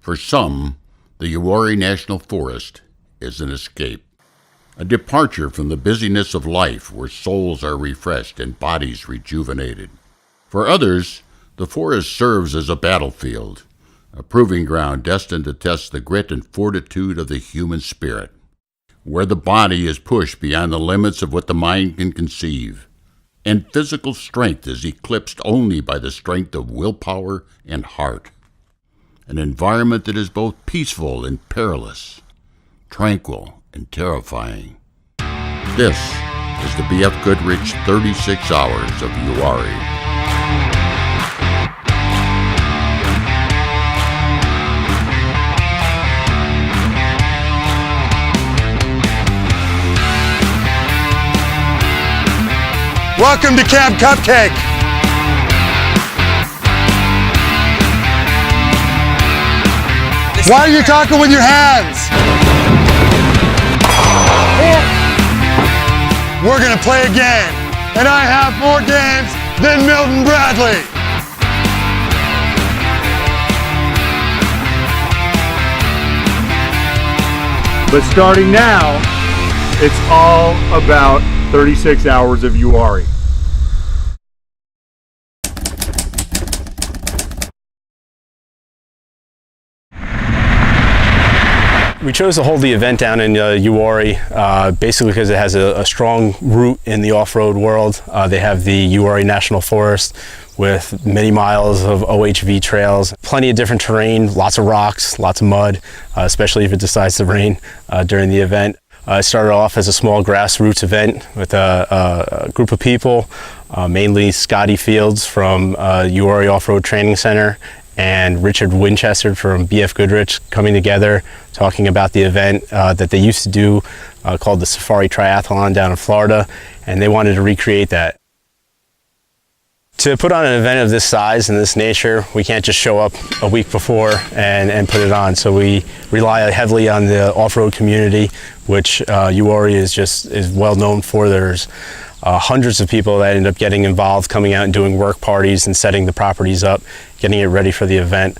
For some, the Uwharrie National Forest is an escape, a departure from the busyness of life where souls are refreshed and bodies rejuvenated. For others, the forest serves as a battlefield, a proving ground destined to test the grit and fortitude of the human spirit, where the body is pushed beyond the limits of what the mind can conceive, and physical strength is eclipsed only by the strength of willpower and heart. An environment that is both peaceful and perilous, tranquil and terrifying. This is the BFGoodrich 36 Hours of Uwharrie. Welcome to Camp Cupcake. Why are you talking with your hands? We're gonna play a game, and I have more games than Milton Bradley. But starting now, it's all about 36 Hours of Uwharrie. We chose to hold the event down in Uwharrie basically because it has a strong root in the off-road world. They have the Uwharrie National Forest with many miles of OHV trails, plenty of different terrain, lots of rocks, lots of mud, especially if it decides to rain during the event. It started off as a small grassroots event with a group of people, mainly Scotty Fields from Uwharrie Off-Road Training Center and Richard Winchester from BFGoodrich coming together, talking about the event that they used to do called the Safari Triathlon down in Florida, and they wanted to recreate that. To put on an event of this size and this nature, we can't just show up a week before and put it on. So we rely heavily on the off-road community, which Uwharrie is well known for. There's hundreds of people that end up getting involved, coming out and doing work parties and setting the properties up, getting it ready for the event.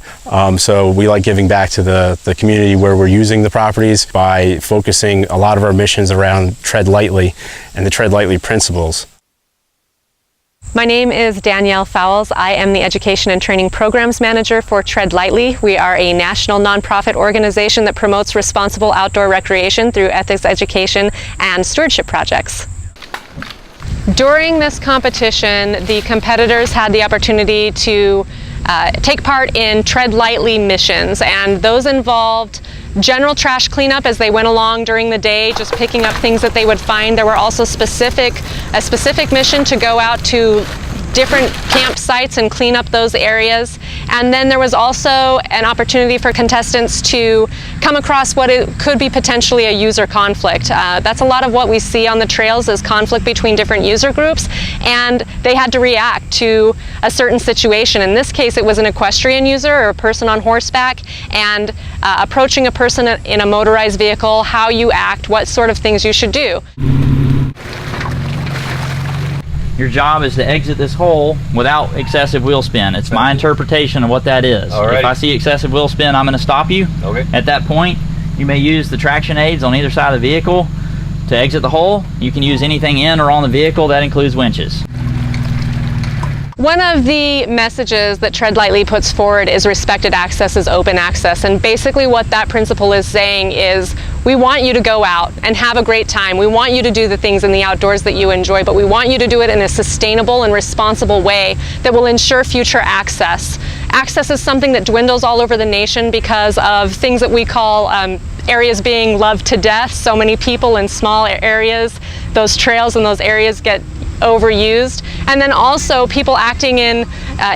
So we like giving back to the community where we're using the properties by focusing a lot of our missions around Tread Lightly and the Tread Lightly principles. My name is Danielle Fowles. I am the Education and Training Programs Manager for Tread Lightly. We are a national nonprofit organization that promotes responsible outdoor recreation through ethics education and stewardship projects. During this competition, the competitors had the opportunity to take part in Tread Lightly missions, and those involved general trash cleanup as they went along during the day, just picking up things that they would find. There were also a specific mission to go out to different campsites and clean up those areas. And then there was also an opportunity for contestants to come across what it could be potentially a user conflict. That's a lot of what we see on the trails is conflict between different user groups, and they had to react to a certain situation. In this case, it was an equestrian user or a person on horseback, and approaching a person in a motorized vehicle, how you act, what sort of things you should do. Your job is to exit this hole without excessive wheel spin. It's my interpretation of what that is. Alrighty. If I see excessive wheel spin, I'm going to stop you. Okay. At that point, you may use the traction aids on either side of the vehicle to exit the hole. You can use anything in or on the vehicle. That includes winches. One of the messages that Tread Lightly puts forward is respected access is open access, and basically what that principle is saying is we want you to go out and have a great time. We want you to do the things in the outdoors that you enjoy, but we want you to do it in a sustainable and responsible way that will ensure future access. Access is something that dwindles all over the nation because of things that we call areas being loved to death. So many people in small areas, those trails and those areas get overused, and then also people acting in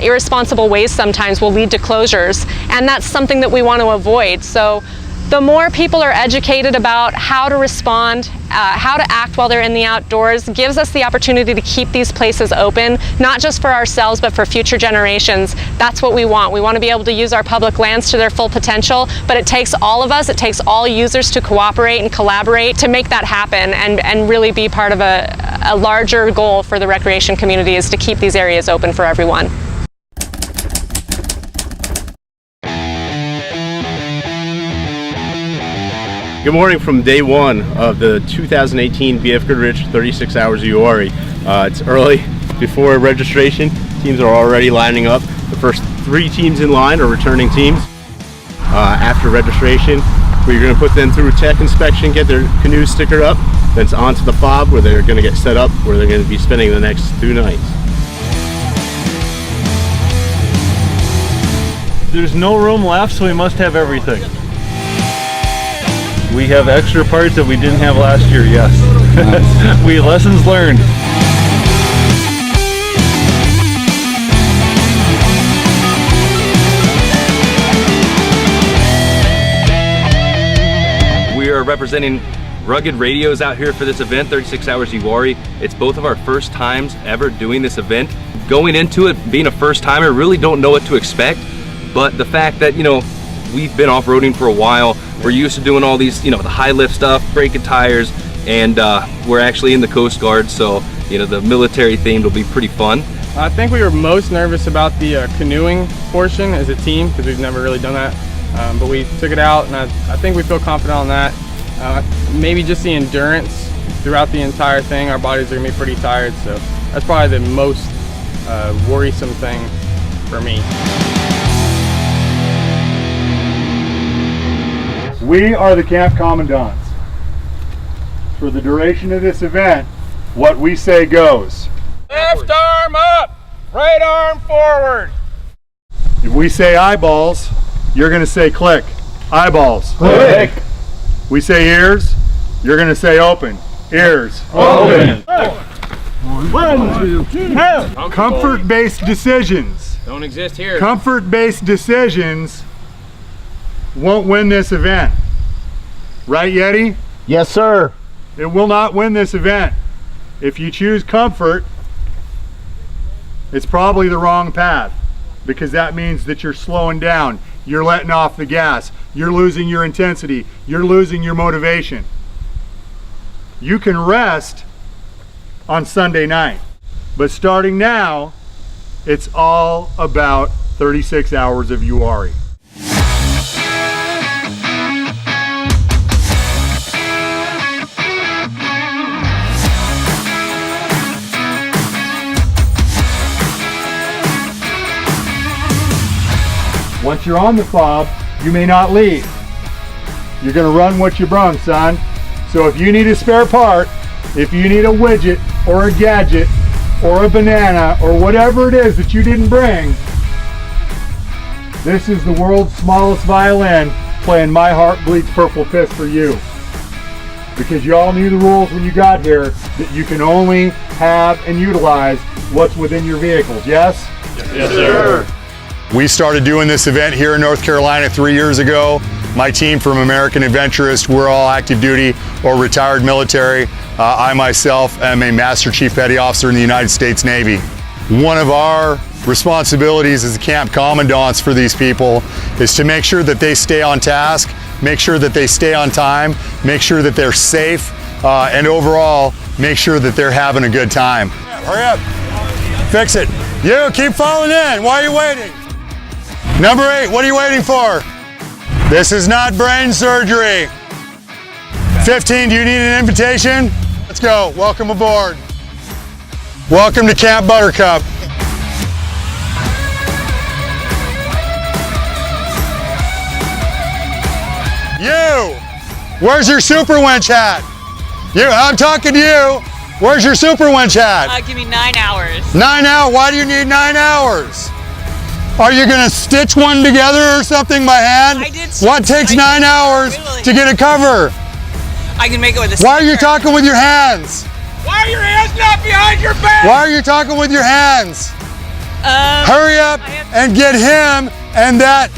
irresponsible ways sometimes will lead to closures, and that's something that we want to avoid. So the more people are educated about how to respond, how to act while they're in the outdoors, gives us the opportunity to keep these places open, not just for ourselves, but for future generations. That's what we want. We want to be able to use our public lands to their full potential, but it takes all of us, it takes all users to cooperate and collaborate to make that happen and really be part of a larger goal for the recreation community is to keep these areas open for everyone. Good morning from day one of the 2018 BFGoodrich 36 Hours of Uwharrie. It's early before registration. Teams are already lining up. The first 3 teams in line are returning teams. After registration, we're going to put them through tech inspection, get their canoe stickered up, then it's on to the fob where they're going to get set up, where they're going to be spending the next 2 nights. There's no room left, so we must have everything. We have extra parts that we didn't have last year, yes. We lessons learned. We are representing Rugged Radios out here for this event, 36 Hours Uwharrie. It's both of our first times ever doing this event. Going into it, being a first timer, really don't know what to expect, but the fact that, you know, we've been off-roading for a while, we're used to doing all these, you know, the high lift stuff, breaking tires, and we're actually in the Coast Guard, so, you know, the military themed will be pretty fun. I think we were most nervous about the canoeing portion as a team because we've never really done that. But we took it out, and I think we feel confident on that. Maybe just the endurance throughout the entire thing. Our bodies are gonna be pretty tired, so that's probably the most worrisome thing for me. We are the camp commandants. For the duration of this event, what we say goes. Left arm up, right arm forward. If we say eyeballs, you're going to say click. Eyeballs. Click. We say ears, you're going to say open. Ears. Open. Comfort-based decisions. Don't exist here. Comfort-based decisions won't win this event. Right, Yeti? Yes, sir. It will not win this event. If you choose comfort, it's probably the wrong path, because that means that you're slowing down, you're letting off the gas, you're losing your intensity, you're losing your motivation. You can rest on Sunday night, but starting now, it's all about 36 hours of Uwharrie. Once you're on the fob, you may not leave. You're gonna run what you brung, son. So if you need a spare part, if you need a widget or a gadget or a banana or whatever it is that you didn't bring, this is the world's smallest violin playing My Heart Bleeds Purple Fist for you. Because you all knew the rules when you got here, that you can only have and utilize what's within your vehicles, yes? Yes, sir. We started doing this event here in North Carolina 3 years ago. My team from American Adventurist, we're all active duty or retired military. I myself am a Master Chief Petty Officer in the United States Navy. One of our responsibilities as camp commandants for these people is to make sure that they stay on task, make sure that they stay on time, make sure that they're safe, and overall, make sure that they're having a good time. Hurry up, fix it. You, keep falling in, why are you waiting? Number 8, what are you waiting for? This is not brain surgery. 15, do you need an invitation? Let's go, welcome aboard. Welcome to Camp Buttercup. You, where's your super winch hat? You, I'm talking to you. Where's your super winch hat? Give me 9 hours. 9 hours, why do you need 9 hours? Are you gonna stitch one together or something by hand? I did. What takes 9 hours to get a cover? I can make it with a Why are you talking with your hands? Why are your hands not behind your back? Why are you talking with your hands? Hurry up and get him and that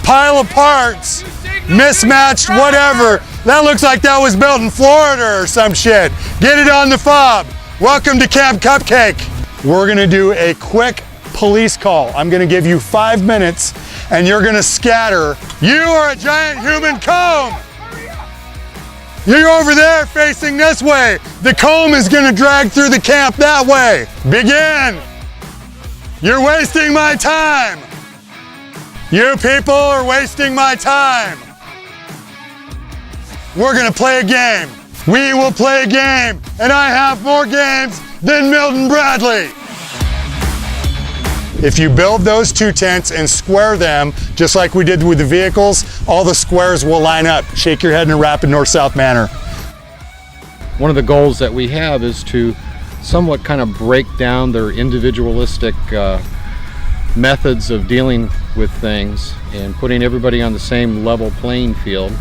pile of parts, mismatched, whatever. That looks like that was built in Florida or some shit. Get it on the fob. Welcome to Camp Cupcake. We're gonna do a quick police call. I'm gonna give you 5 minutes and you're gonna scatter. You are a giant human comb. You're over there facing this way. The comb is gonna drag through the camp that way. Begin. You're wasting my time. You people are wasting my time. we're gonna play a game. We will play a game, and I have more games than Milton Bradley. If you build those two tents and square them, just like we did with the vehicles, all the squares will line up. Shake your head in a rapid north-south manner. One of the goals that we have is to somewhat kind of break down their individualistic methods of dealing with things and putting everybody on the same level playing field,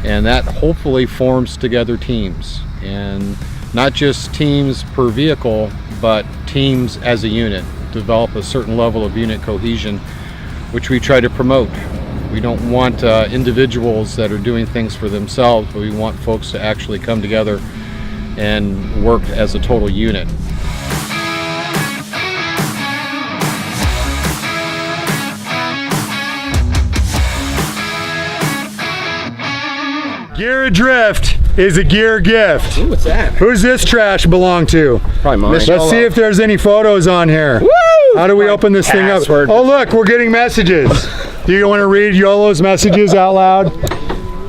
and that hopefully forms together teams, and not just teams per vehicle but teams as a unit, develop a certain level of unit cohesion, which we try to promote. We don't want individuals that are doing things for themselves, but we want folks to actually come together and work as a total unit. Gear adrift is a gear gift. Ooh, what's that? Who's this trash belong to? Probably mine. Let's see if there's any photos on here. Woo! How do we open this thing up? Oh look, we're getting messages. Do you want to read Yolo's messages out loud?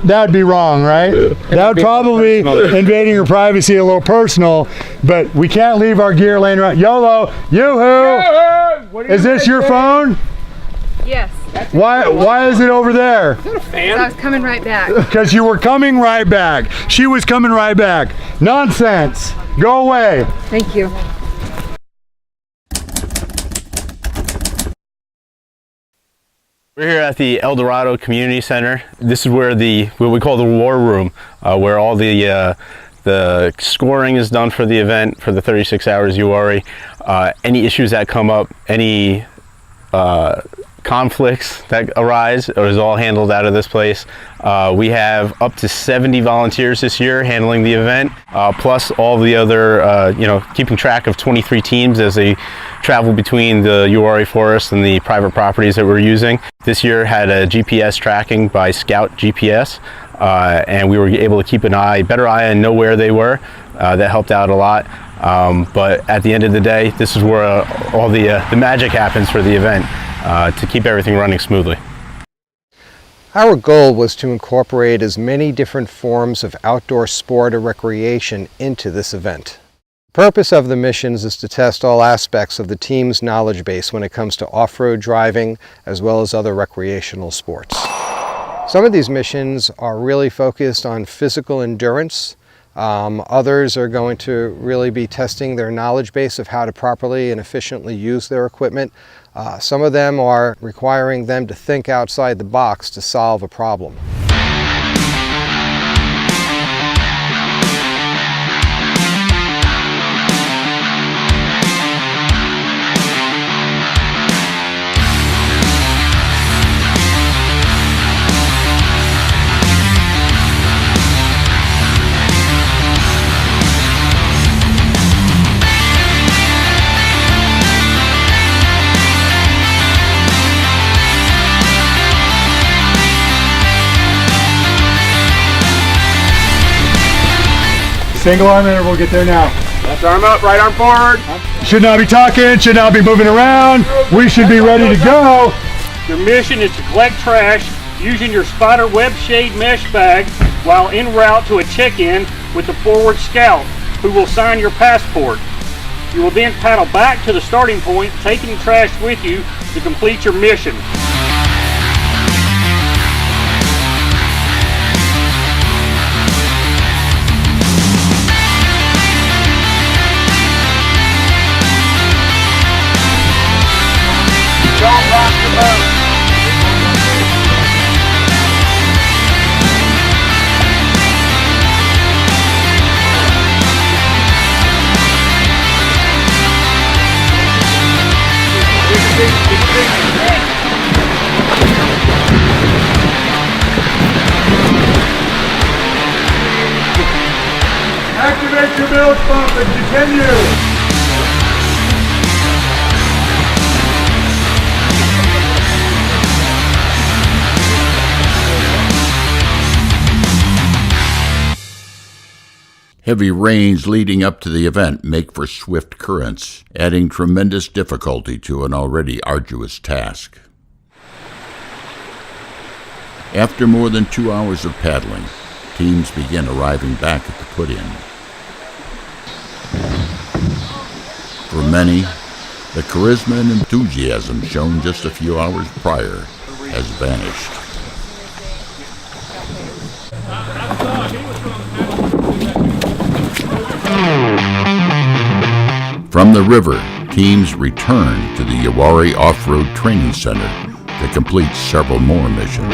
That'd be wrong, right? That would probably be invading your privacy, a little personal, but we can't leave our gear laying around. Yolo, yoo-hoo! Is this your phone? Yes. Why is it over there? Is that a fan? I was coming right back. Because you were coming right back. She was coming right back. Nonsense. Go away. Thank you. We're here at the El Dorado Community Center. This is where what we call the war room, where all the scoring is done for the event, for the 36 Hours Uwharrie. Any issues that come up, any conflicts that arise, is all handled out of this place. We have up to 70 volunteers this year handling the event, plus all the other, keeping track of 23 teams as they travel between the Uwharrie Forest and the private properties that we're using. This year had a GPS tracking by Scout GPS, and we were able to keep an better eye and know where they were. That helped out a lot. But at the end of the day, this is where all the magic happens for the event, to keep everything running smoothly. Our goal was to incorporate as many different forms of outdoor sport or recreation into this event. The purpose of the missions is to test all aspects of the team's knowledge base when it comes to off-road driving as well as other recreational sports. Some of these missions are really focused on physical endurance. Others are going to really be testing their knowledge base of how to properly and efficiently use their equipment. Some of them are requiring them to think outside the box to solve a problem. Single arm interval, get there now. Left arm up, right arm forward. Should not be talking, should not be moving around. We should be ready to go. Your mission is to collect trash using your spider web shade mesh bag while en route to a check-in with the forward scout, who will sign your passport. You will then paddle back to the starting point, taking trash with you to complete your mission. Don't rock the boat. Activate your bilge pump and continue. Heavy rains leading up to the event make for swift currents, adding tremendous difficulty to an already arduous task. After more than 2 hours of paddling, teams begin arriving back at the put-in. For many, the charisma and enthusiasm shown just a few hours prior has vanished. From the river, teams return to the Uwharrie Off-Road Training Center to complete several more missions.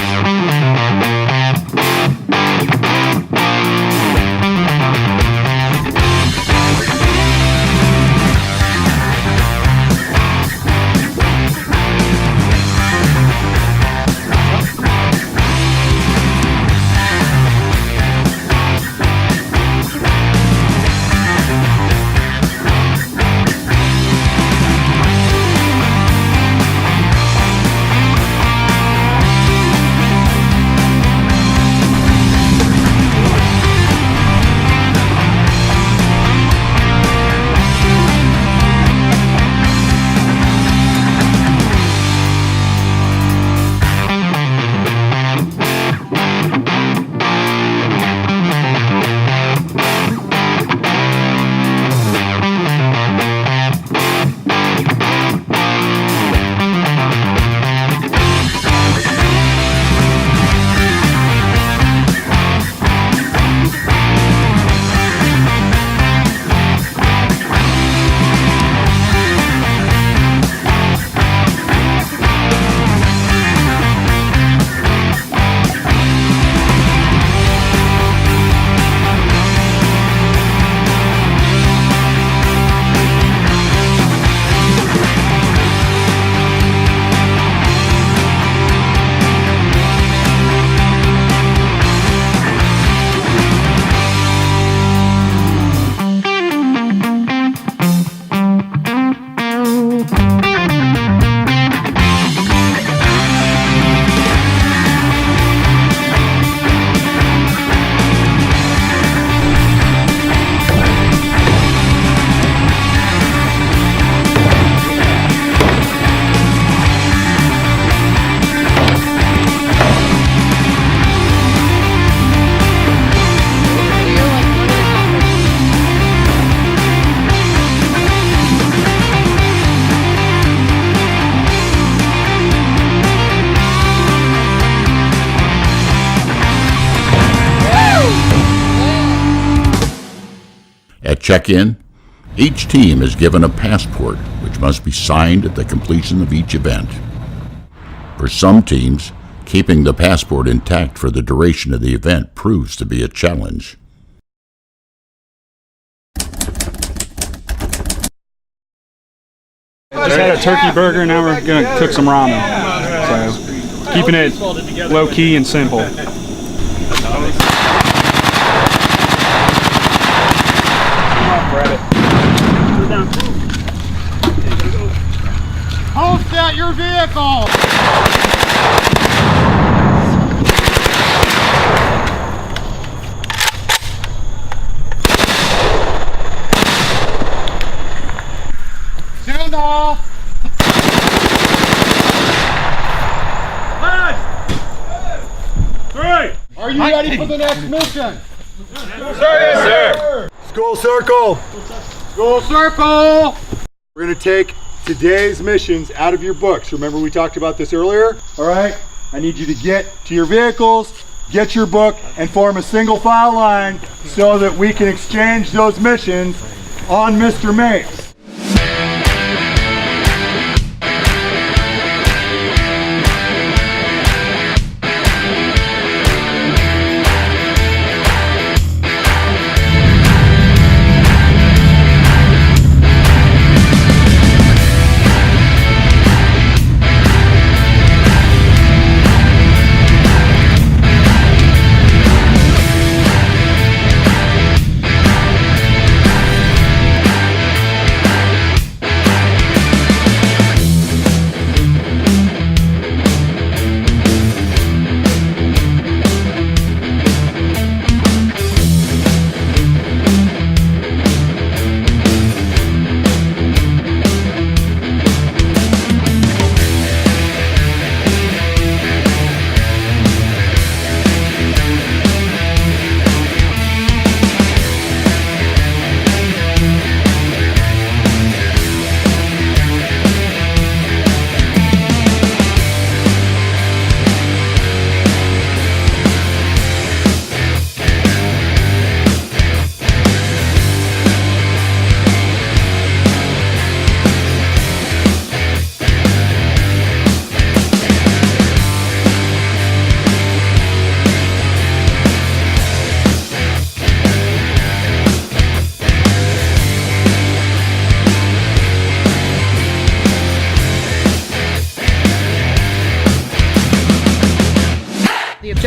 At check-in, each team is given a passport which must be signed at the completion of each event. For some teams, keeping the passport intact for the duration of the event proves to be a challenge. Just had a turkey burger, now we're going to cook some ramen. So, keeping it low-key and simple. Post at your vehicle! Stand off! Are you ready for the next mission? Yes, sir. School circle! School circle! We're going to take today's missions out of your books. Remember we talked about this earlier? All right, I need you to get to your vehicles, get your book, and form a single file line so that we can exchange those missions on Mr. Mapes.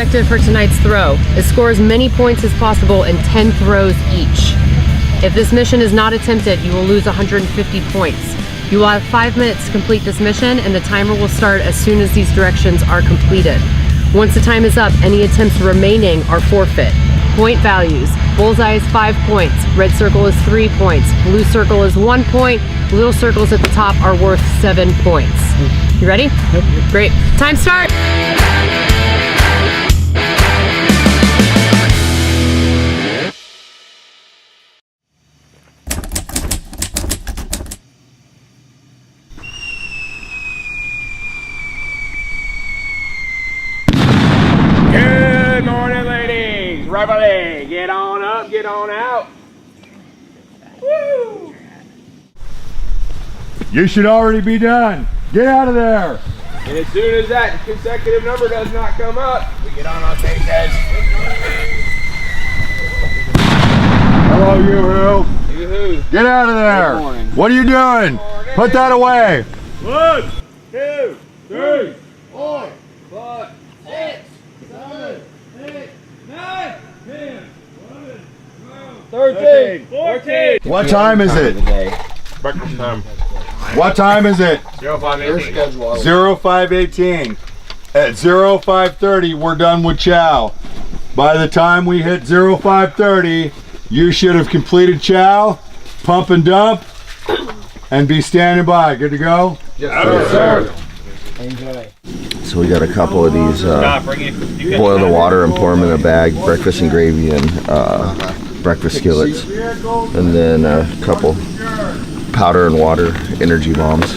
objective for tonight's throw is score as many points as possible in 10 throws each. If this mission is not attempted, you will lose 150 points. You will have 5 minutes to complete this mission, and the timer will start as soon as these directions are completed. Once the time is up, any attempts remaining are forfeit. Point values. Bullseye is 5 points, red circle is 3 points, blue circle is 1 point, little circles at the top are worth 7 points. You ready? Yep. Great. Time start! Good morning, ladies. Reveille. Get on up, get on out. Woo! You should already be done. Get out of there. And as soon as that consecutive number does not come up, we get on our faces. Hello, you-hoo. Yoo-hoo. Get out of there. Good morning. What are you doing? Put that away. 1, 2, 3, 4, 5, 6, 7, 8, 9, 10, 11, 12, 13, 14. What time is it? Breakfast time. What time is it? 0518. 0518. At 0530, we're done with chow. By the time we hit 0530, you should have completed chow, pump and dump, and be standing by. Good to go? Yes, sir. Enjoy. So we got a couple of these, boil the water and pour them in a bag, breakfast and gravy and breakfast skillets. And then a couple powder and water energy bombs.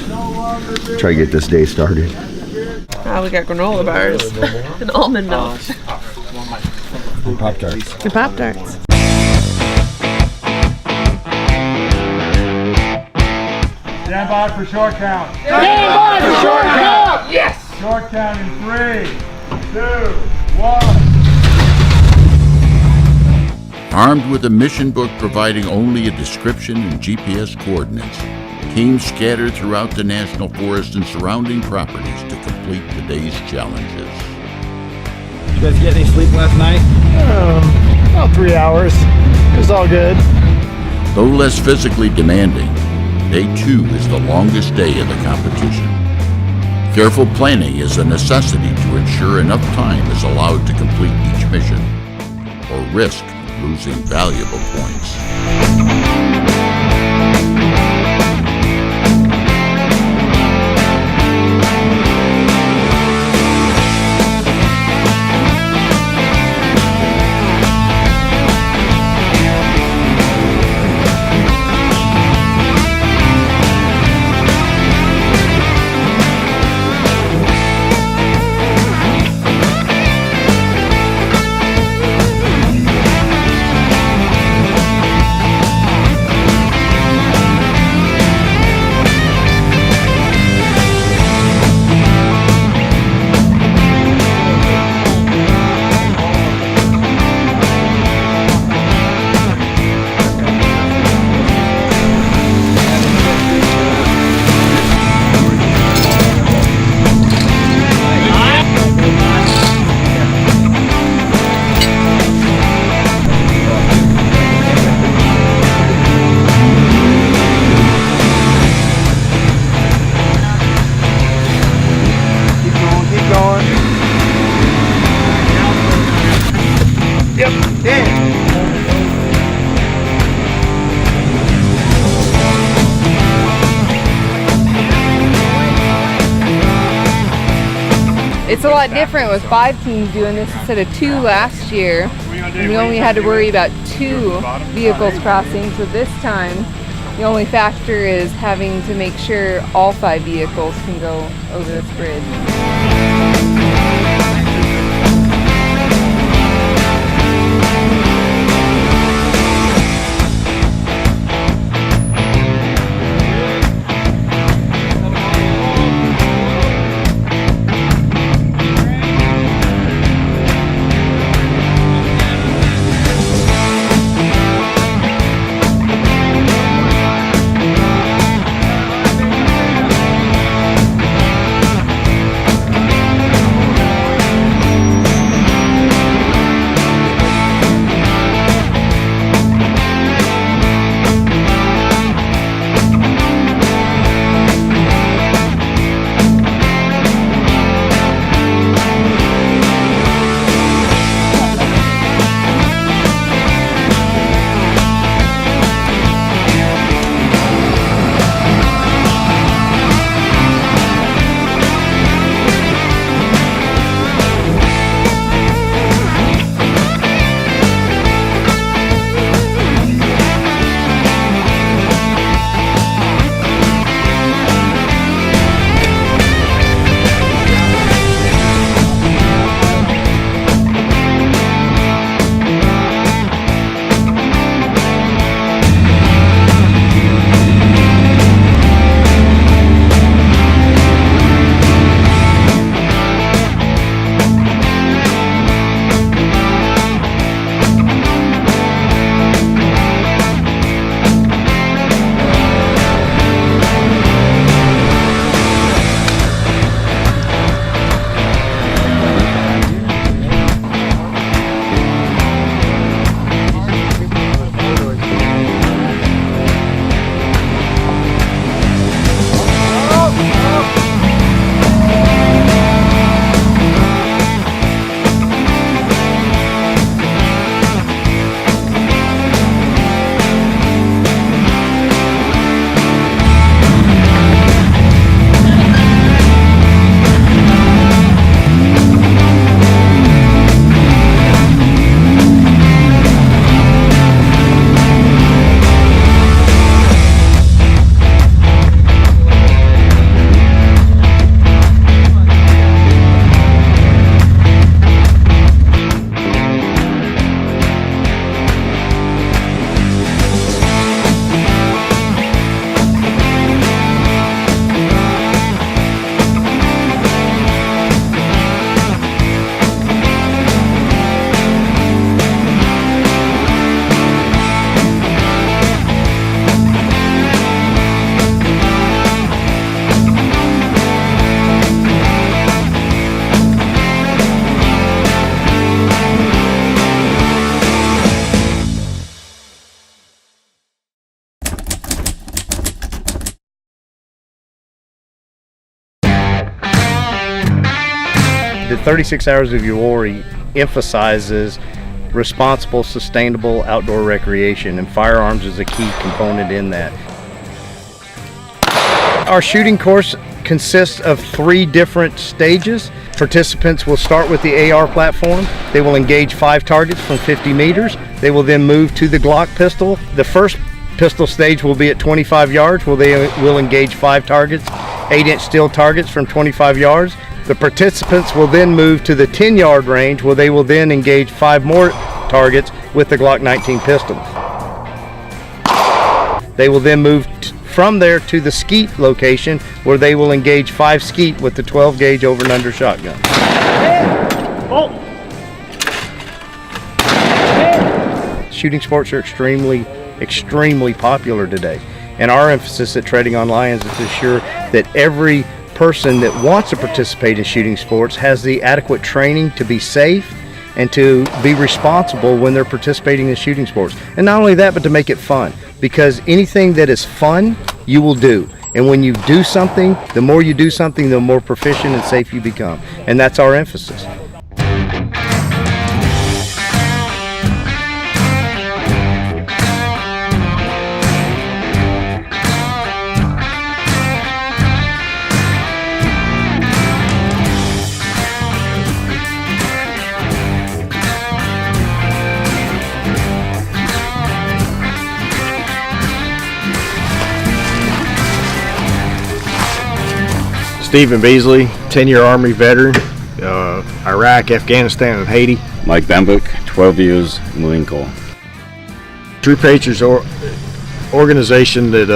Try to get this day started. We got granola bars and almond milk. And Pop-Tarts. And Pop-Tarts. Stand by for short count. Stand by for short count. Yes. Short count in 3, 2, 1. Armed with a mission book providing only a description and GPS coordinates, teams scattered throughout the national forest and surrounding properties to complete the day's challenges. You guys get any sleep last night? About 3 hours. It was all good. Though less physically demanding, Day 2 is the longest day of the competition. Careful planning is a necessity to ensure enough time is allowed to complete each mission, or risk losing valuable points. It's a lot different with 5 teams doing this instead of 2 last year. And we only had to worry about 2 vehicles crossing, so this time the only factor is having to make sure all 5 vehicles can go over this bridge. 36 Hours of Uwharrie emphasizes responsible, sustainable outdoor recreation, and firearms is a key component in that. Our shooting course consists of 3 different stages. Participants will start with the AR platform. They will engage 5 targets from 50 meters. They will then move to the Glock pistol. The first pistol stage will be at 25 yards, where they will engage 5 targets, 8-inch steel targets from 25 yards. The participants will then move to the 10-yard range, where they will then engage 5 more targets with the Glock 19 pistol. They will then move from there to the skeet location, where they will engage 5 skeet with the 12 gauge over and under shotgun. Shooting sports are extremely popular today, and our emphasis at Treading on Lions is to ensure that every person that wants to participate in shooting sports has the adequate training to be safe and to be responsible when they're participating in shooting sports. And not only that, but to make it fun, because anything that is fun, you will do. And when you do something, the more you do something, the more proficient and safe you become. And that's our emphasis. Stephen Beasley, 10-year Army veteran, Iraq, Afghanistan, and Haiti. Mike Bambook, 12 years, Marine Corps. True Patriots organization that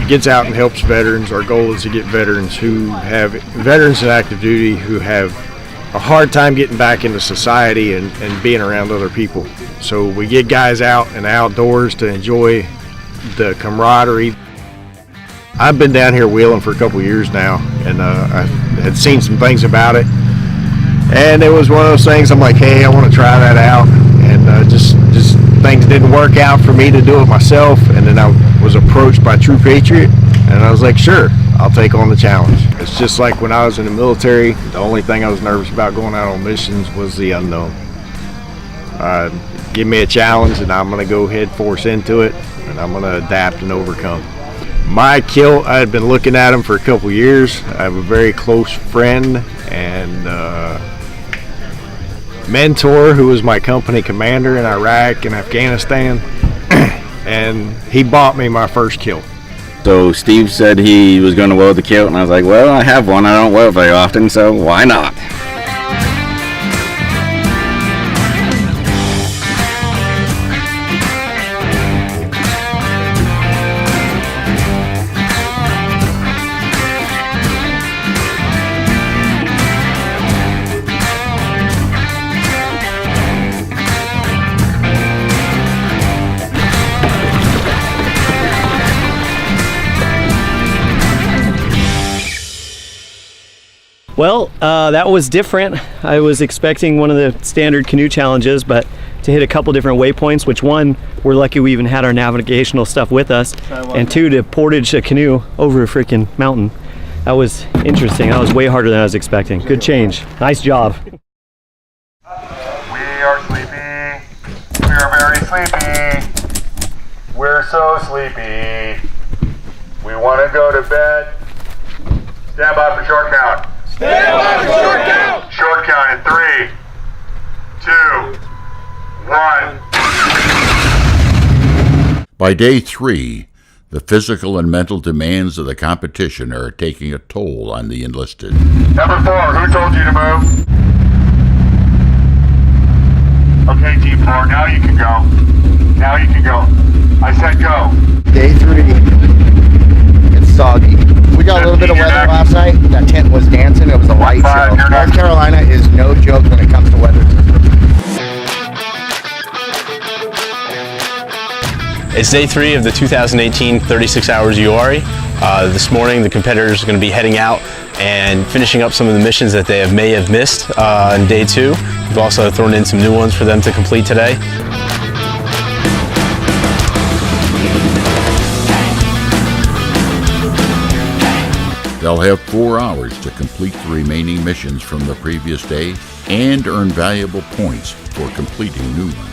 gets out and helps veterans. Our goal is to get veterans in active duty who have a hard time getting back into society and being around other people. So we get guys out and outdoors to enjoy the camaraderie. I've been down here wheeling for a couple years now, and I had seen some things about it, and it was one of those things. I'm like, hey, I want to try that out, and just things didn't work out for me to do it myself. And then I was approached by True Patriot, and I was like, sure, I'll take on the challenge. It's just like when I was in the military. The only thing I was nervous about going out on missions was the unknown. Give me a challenge, and I'm going to go head force into it, and I'm going to adapt and overcome. My kill, I had been looking at him for a couple years. I have a very close friend and mentor who was my company commander in Iraq and Afghanistan, and he bought me my first kill. So Steve said he was going to weld the kilt, and I was like, well, I have one. I don't weld very often, so why not? Well, that was different. I was expecting one of the standard canoe challenges, but to hit a couple different waypoints, which one, we're lucky we even had our navigational stuff with us, and 2, to portage a canoe over a freaking mountain. That was interesting. That was way harder than I was expecting. Good change. Nice job. We are sleepy. We are very sleepy. We're so sleepy. We want to go to bed. Stand by for short count. Stand by for short count. Short count in 3, 2, 1. By day 3, the physical and mental demands of the competition are taking a toll on the enlisted. Number 4, who told you to move? Okay, Team 4, now you can go. Now you can go. I said go. Day 3, it's soggy. We got a little bit of weather last night. That tent was dancing. It was a light show. North Carolina is no joke when it comes to weather. It's day 3 of the 2018 36 Hours of Uwharrie. This morning the competitors are going to be heading out and finishing up some of the missions that they may have missed in day 2. We've also thrown in some new ones for them to complete today. They'll have 4 hours to complete the remaining missions from the previous day and earn valuable points for completing new ones.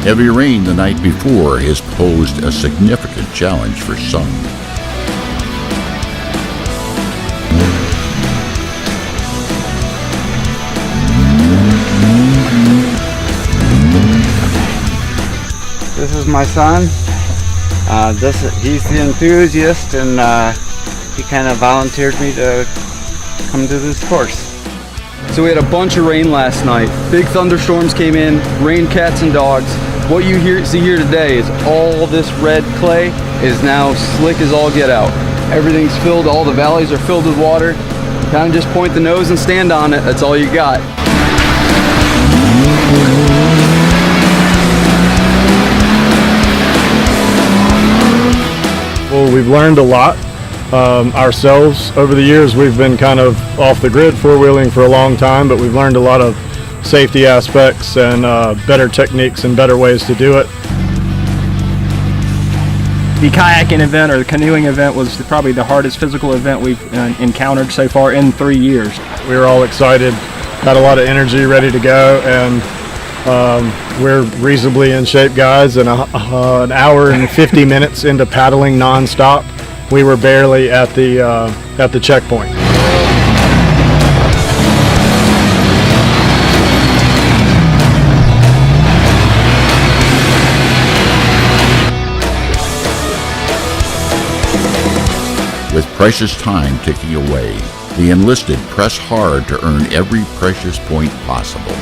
Heavy rain the night before has posed a significant challenge for some. This is my son. He's the enthusiast, and he kind of volunteered me to come to this course. So we had a bunch of rain last night. Big thunderstorms came in, rained cats and dogs. What you see here today is all this red clay is now slick as all get out. Everything's filled, all the valleys are filled with water. Kind of just point the nose and stand on it, that's all you got. Well, we've learned a lot ourselves over the years. We've been kind of off the grid four-wheeling for a long time, but we've learned a lot of safety aspects and better techniques and better ways to do it. The kayaking event or the canoeing event was probably the hardest physical event we've encountered so far in 3 years. We were all excited, had a lot of energy, ready to go, and we're reasonably in shape guys, and an hour and 50 minutes into paddling non-stop, we were barely at the checkpoint. With precious time ticking away, the enlisted press hard to earn every precious point possible.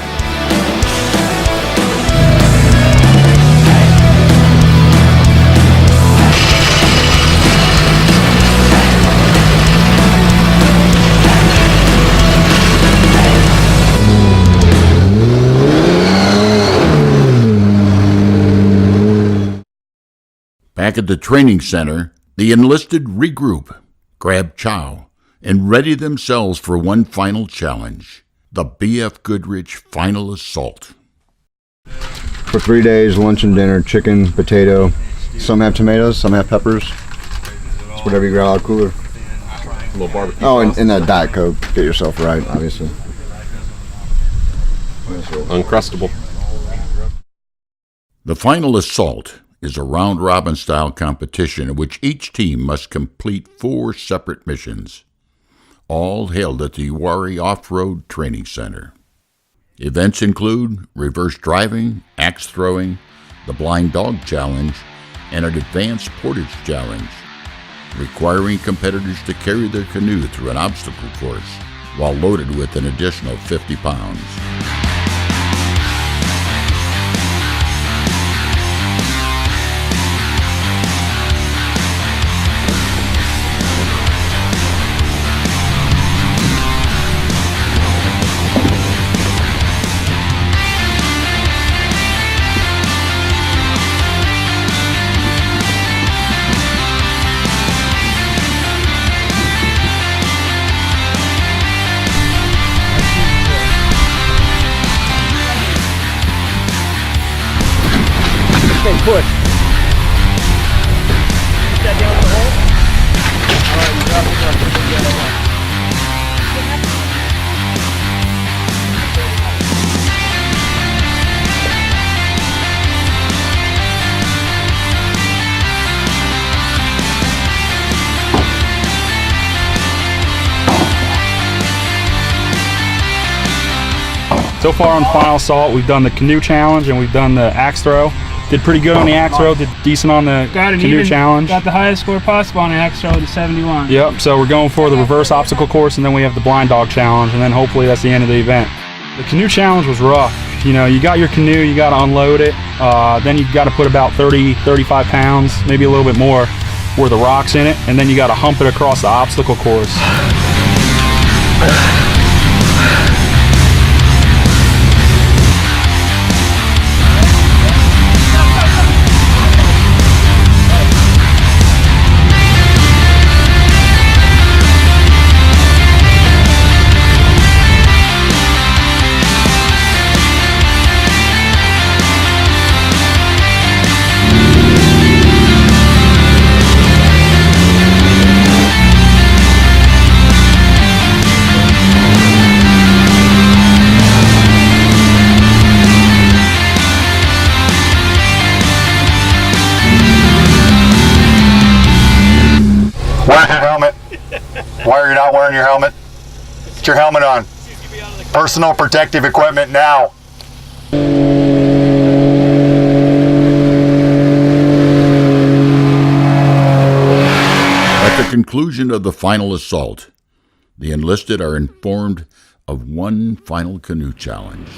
Back at the training center, the enlisted regroup, grab chow, and ready themselves for one final challenge, the BFGoodrich Final Assault. For 3 days, lunch and dinner, chicken, potato. Some have tomatoes, some have peppers. It's whatever you got out of the cooler. A little barbecue. Oh, and a Diet Coke. Get yourself right, obviously. Uncrustable. The Final Assault is a round-robin style competition in which each team must complete 4 separate missions, all held at the Uwharrie Off-Road Training Center. Events include reverse driving, axe throwing, the Blind Dog Challenge, and an Advanced Portage Challenge, requiring competitors to carry their canoe through an obstacle course while loaded with an additional 50 pounds. Push. That down in the hole. All right, you drop it down. So So far on Final Assault, we've done the canoe challenge and we've done the axe throw. Did pretty good on the axe throw, did decent on the canoe challenge. Got the highest score possible on the axe throw to 71. Yep, so we're going for the reverse obstacle course, and then we have the blind dog challenge, and then hopefully that's the end of the event. The canoe challenge was rough. You know, you got your canoe, you got to unload it, then you got to put about 30, 35 pounds, maybe a little bit more, worth of rocks in it, and then you got to hump it across the obstacle course. Wear your helmet. Why are you not wearing your helmet? Get your helmet on. Personal protective equipment now. At the conclusion of the final assault, the enlisted are informed of one final canoe challenge.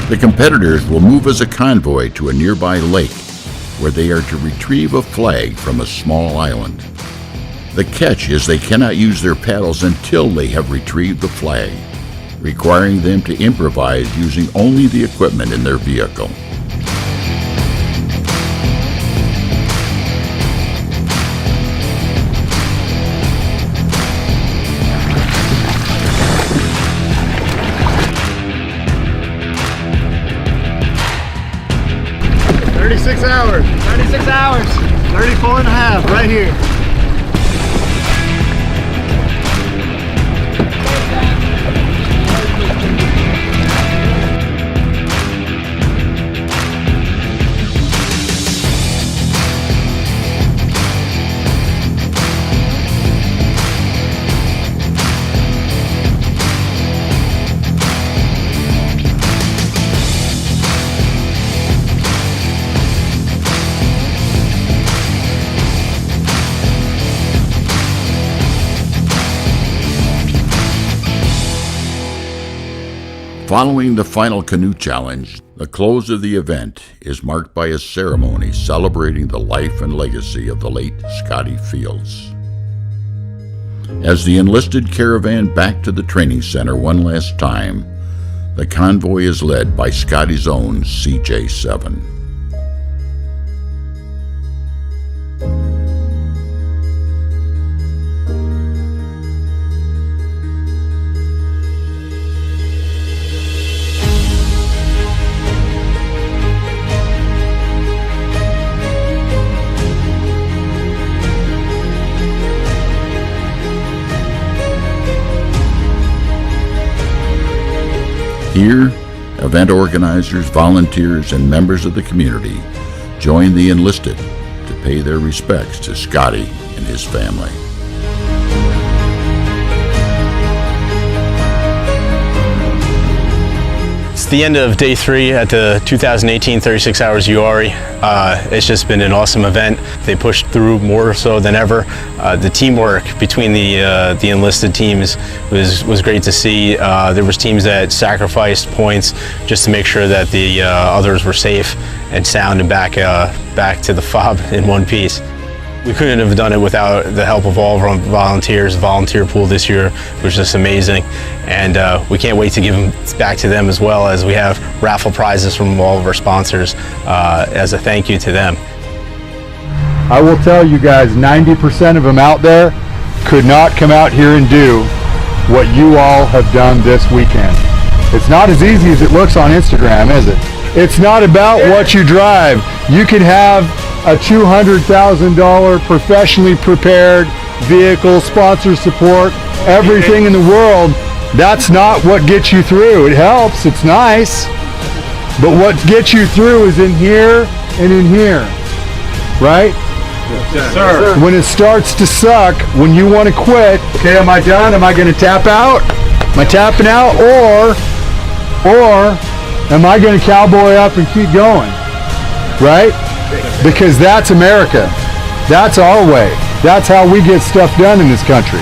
The competitors will move as a convoy to a nearby lake where they are to retrieve a flag from a small island. The catch is they cannot use their paddles until they have retrieved the flag, requiring them to improvise using only the equipment in their vehicle. Hours. 36 hours. 34 and a half right here. Following the final canoe challenge, the close of the event is marked by a ceremony celebrating the life and legacy of the late Scotty Fields. As the enlisted caravan back to the training center one last time, the convoy is led by Scotty's own CJ7. Here, event organizers, volunteers, and members of the community join the enlisted to pay their respects to Scotty and his family. It's the end of day 3 at the 2018 36 Hours Uwharrie. It's just been an awesome event. They pushed through more so than ever. The teamwork between the enlisted teams was great to see. There was teams that sacrificed points just to make sure that the others were safe and sound and back to the fob in one piece. We couldn't have done it without the help of all of our volunteers. The volunteer pool this year was just amazing, and we can't wait to give them back to them as well, as we have raffle prizes from all of our sponsors as a thank you to them. I will tell you guys, 90% of them out there could not come out here and do what you all have done this weekend. It's not as easy as it looks on Instagram, is it? It's not about what you drive. You can have a $200,000 professionally prepared vehicle, sponsor support, everything in the world. That's not what gets you through. It helps, it's nice, But what gets you through is in here and in here, right? Yes, sir. When it starts to suck, when you want to quit, okay, am I done? Am I going to tap out? Am I tapping out? Or am I going to cowboy up and keep going? Right? Because that's America. That's our way. That's how we get stuff done in this country.